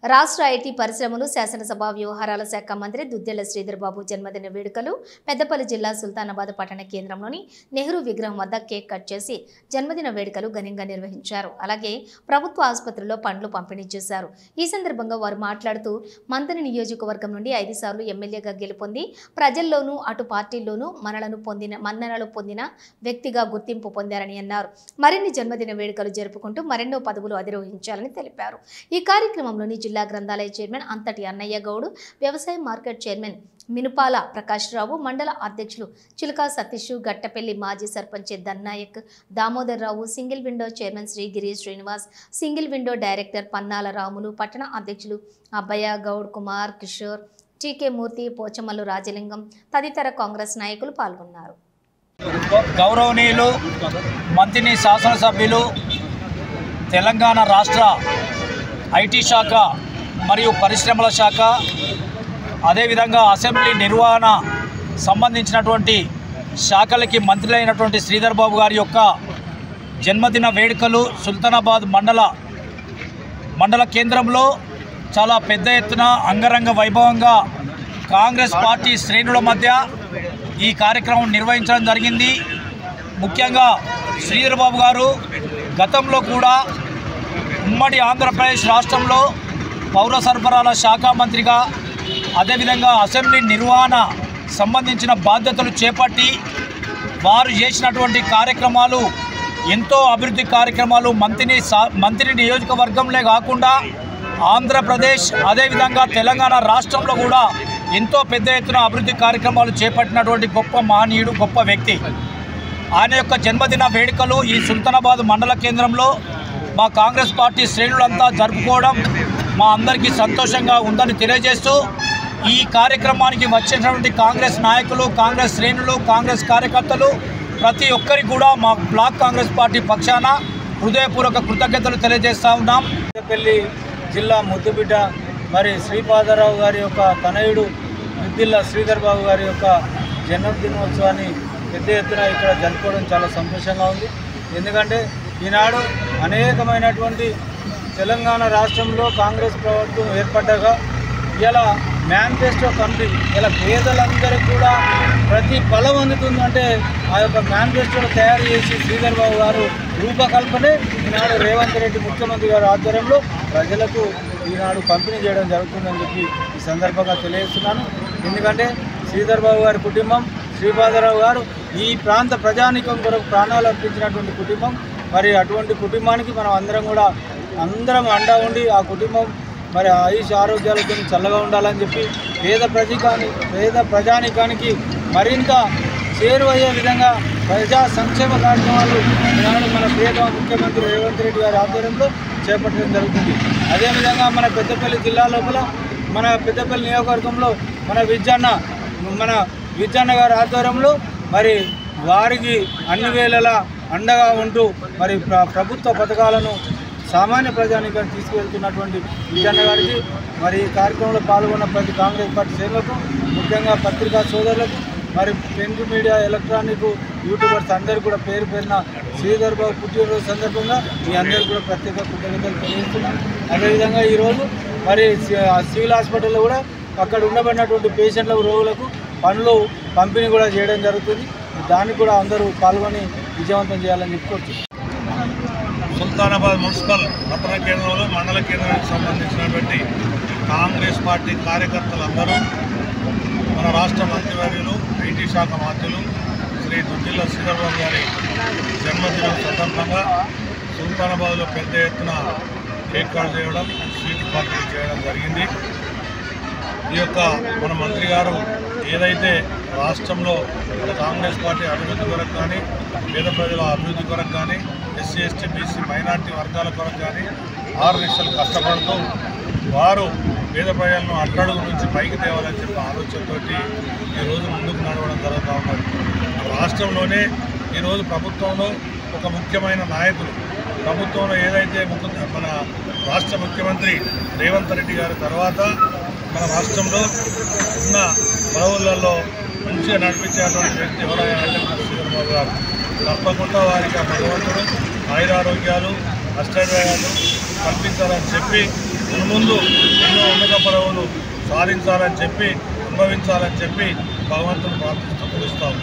రాష్ట్ర ఐటీ పరిశ్రమలు శాసనసభ వ్యవహారాల శాఖ మంత్రి దుద్దెళ్ల శ్రీధర్ బాబు జన్మదిన వేడుకలు పెద్దపల్లి జిల్లా సుల్తానాబాద్ పట్టణ కేంద్రంలోని నెహ్రూ విగ్రహం వద్ద కేక్ కట్ చేసి జన్మదిన వేడుకలు ఘనంగా నిర్వహించారు. అలాగే ప్రభుత్వ ఆసుపత్రిలో పండ్లు పంపిణీ చేశారు. ఈ సందర్భంగా వారు మాట్లాడుతూ మంత్రి నియోజకవర్గం నుండి 5 సార్లు ఎమ్మెల్యేగా గెలుపొంది ప్రజల్లోనూ అటు పార్టీల్లోనూ మన్ననలు పొందిన వ్యక్తిగా గుర్తింపు పొందారని అన్నారు. మరిన్ని జన్మదిన వేడుకలు జరుపుకుంటూ మరెన్నో పదవులు అధిరోహించాలని తెలిపారు. ఈ కార్యక్రమంలోని జిల్లా గ్రంథాలయ చైర్మన్ అంతటి అన్నయ్య గౌడ్, వ్యవసాయ మార్కెట్ చైర్మన్ మినుపాల ప్రకాష్ రావు, మండల అధ్యక్షులు చిలుకా సతీష్, గట్టపల్లి మాజీ sarpanch Dhannayak Damodar Rao, single window chairman Srigiri Srinivas, single window director Pannala Ramulu, పట్టణ అధ్యక్షులు అబ్బయ్య గౌడ్, కుమార్ కిషోర్, టీకే మూర్తి, పోచమల్లు రాజలింగం తదితర కాంగ్రెస్ నాయకులు పాల్గొన్నారు. గౌరవనీయులు మంత్రి శాసనసభ్యులు తెలంగాణ రాష్ట్ర ఐటీ శాఖ మరియు పరిశ్రమల శాఖ అదేవిధంగా అసెంబ్లీ నిర్వహణ సంబంధించినటువంటి శాఖలకి మంత్రులైనటువంటి శ్రీధర్ బాబు గారి యొక్క జన్మదిన వేడుకలు సుల్తానాబాద్ మండల కేంద్రంలో చాలా పెద్ద ఎత్తున అంగరంగ వైభవంగా కాంగ్రెస్ పార్టీ శ్రేణుల మధ్య ఈ కార్యక్రమం నిర్వహించడం జరిగింది. ముఖ్యంగా శ్రీధర్ బాబు గారు గతంలో కూడా ఉమ్మడి ఆంధ్రప్రదేశ్ రాష్ట్రంలో పౌర సరఫరాల శాఖ మంత్రిగా అదేవిధంగా అసెంబ్లీ నిర్వహణ సంబంధించిన బాధ్యతలు చేపట్టి వారు చేసినటువంటి కార్యక్రమాలు ఎంతో అభివృద్ధి కార్యక్రమాలు మంత్రి నియోజకవర్గంలో కాకుండా ఆంధ్రప్రదేశ్ అదేవిధంగా తెలంగాణ రాష్ట్రంలో కూడా ఎంతో పెద్ద ఎత్తున అభివృద్ధి కార్యక్రమాలు చేపట్టినటువంటి గొప్ప మహనీయుడు, గొప్ప వ్యక్తి. ఆయన యొక్క జన్మదిన వేడుకలు ఈ సుల్తానాబాద్ మండల కేంద్రంలో మా కాంగ్రెస్ పార్టీ శ్రేణులంతా జరుపుకోవడం మా అందరికీ సంతోషంగా ఉందని తెలియజేస్తూ ఈ కార్యక్రమానికి వచ్చినటువంటి కాంగ్రెస్ నాయకులు, కాంగ్రెస్ శ్రేణులు, కాంగ్రెస్ కార్యకర్తలు ప్రతి ఒక్కరికి కూడా మా బ్లాక్ కాంగ్రెస్ పార్టీ పక్షాన హృదయపూర్వక కృతజ్ఞతలు తెలియజేస్తూ ఉన్నాం. పెద్దపల్లి జిల్లా ముద్దుబిడ్డ మరి శ్రీపాదరావు గారి యొక్క తనయుడు దుద్దెళ్ల శ్రీధర్ బాబు గారి యొక్క జన్మదినోత్సవాన్ని పెద్ద ఎత్తున ఇక్కడ జరుపుకోవడం చాలా సంతోషంగా ఉంది. ఎందుకంటే ఈనాడు అనేకమైనటువంటి తెలంగాణ రాష్ట్రంలో కాంగ్రెస్ ప్రభుత్వం ఏర్పడ్డాక ఇలా మేనిఫెస్టో కంపెనీ ఇలా పేదలందరికీ కూడా ప్రతి బలం అందుతుందంటే ఆ యొక్క మేనిఫెస్టోను తయారు చేసి శ్రీధర్ బాబు గారు రూపకల్పనే ఈనాడు రేవంత్ రెడ్డి ముఖ్యమంత్రి గారి ఆధ్వర్యంలో ప్రజలకు ఈనాడు పంపిణీ చేయడం జరుగుతుందని చెప్పి ఈ సందర్భంగా తెలియజేస్తున్నాను. ఎందుకంటే శ్రీధర్ బాబు గారి కుటుంబం, శ్రీపాదరావు గారు ఈ ప్రాంత ప్రజానీకం కొరకు ప్రాణాలు అర్పించినటువంటి కుటుంబం. మరి అటువంటి కుటుంబానికి మనం అందరం అండా ఉండి ఆ కుటుంబం మరి ఆయుష్ ఆరోగ్యాలతో చల్లగా ఉండాలని చెప్పి పేద ప్రజానీకానికి మరింత చేరువయ్యే విధంగా ప్రజా సంక్షేమ కార్యక్రమాలు ఈనాడు మన ప్రియతమ ముఖ్యమంత్రి రేవంత్ రెడ్డి గారి ఆధ్వర్యంలో చేపట్టడం జరుగుతుంది. అదేవిధంగా మన పెద్దపల్లి జిల్లా లోపల మన పెద్దపల్లి నియోజకవర్గంలో మన విజ్జన్న గారి ఆధ్వర్యంలో మరి వారికి అన్ని వేళలా అండగా ఉంటూ మరి ప్రభుత్వ పథకాలను సామాన్య ప్రజానీకాన్ని తీసుకువెళ్తున్నటువంటి విజ్జన్న గారికి మరి ఈ కార్యక్రమంలో పాల్గొన్న ప్రతి కాంగ్రెస్ పార్టీ శ్రేణులకు, ముఖ్యంగా పత్రికా సోదరులకు, మరి ప్రింట్ మీడియా, ఎలక్ట్రానిక్, యూట్యూబర్స్ అందరూ కూడా పేరు పేరున శ్రీధర్ బాబు పుట్టినరోజు సందర్భంగా మీ అందరూ కూడా ప్రత్యేక కృతజ్ఞతలు తెలియజేస్తున్నాం. అదేవిధంగా ఈరోజు మరి సివిల్ హాస్పిటల్లో కూడా అక్కడ ఉండబడినటువంటి పేషెంట్లకు, రోగులకు పనులు పంపిణీ కూడా చేయడం జరుగుతుంది. దానికి కూడా అందరూ పాల్గొని విజయవంతం చేయాలని చెప్పుకోవచ్చు. సుల్తానాబాద్ మున్సిపల్ పట్టణ కేంద్రంలో మండల కేంద్రానికి సంబంధించినటువంటి కాంగ్రెస్ పార్టీ కార్యకర్తలందరూ మన రాష్ట్ర మంత్రివర్యులు, ఐటీ శాఖ మంత్రులు శ్రీ దుద్దెళ్ల శ్రీధర్ బాబు గారి జన్మదినం సందర్భంగా సుల్తానాబాద్లో పెద్ద ఎత్తున కేక్ కట్ చేయడం, స్వీట్ పంపిణీ చేయడం జరిగింది. ఈ యొక్క మన మంత్రి గారు ఏదైతే రాష్ట్రంలో కాంగ్రెస్ పార్టీ అభివృద్ధి కొరకు కానీ, పేద ప్రజల అభివృద్ధి కొరకు కానీ, ఎస్సీ ఎస్టీ బీసీ మైనార్టీ వర్గాల కొరకు కానీ 6 లక్షలు కష్టపడుతూ వారు పేద ప్రజలను అట్టడుగు నుంచి పైకి తేవాలని చెప్పి ఆలోచనతో ఈరోజు ముందుకు నడవడం జరుగుతూ ఉన్నది. రాష్ట్రంలోనే ఈరోజు ప్రభుత్వంలో ఒక ముఖ్యమైన నాయకులు, ప్రభుత్వంలో ఏదైతే మన రాష్ట్ర ముఖ్యమంత్రి రేవంత్ రెడ్డి గారి తర్వాత మన రాష్ట్రంలో ఉన్న పదవులలో మంచిగా నడిపించేటువంటి వ్యక్తి ఎవరైనా అంటే మన శ్రీధర్ బాబు గారు. తప్పకుండా వారికి ఆ భగవంతుడు ఆయురారోగ్యాలు, అష్టైర్యాలు కల్పించాలని చెప్పి మున్ముందు ఎన్నో ఉన్నత పదవులు సాధించాలని చెప్పి అనుభవించాలని చెప్పి భగవంతుని ప్రార్థిస్తూ పిలుస్తాము.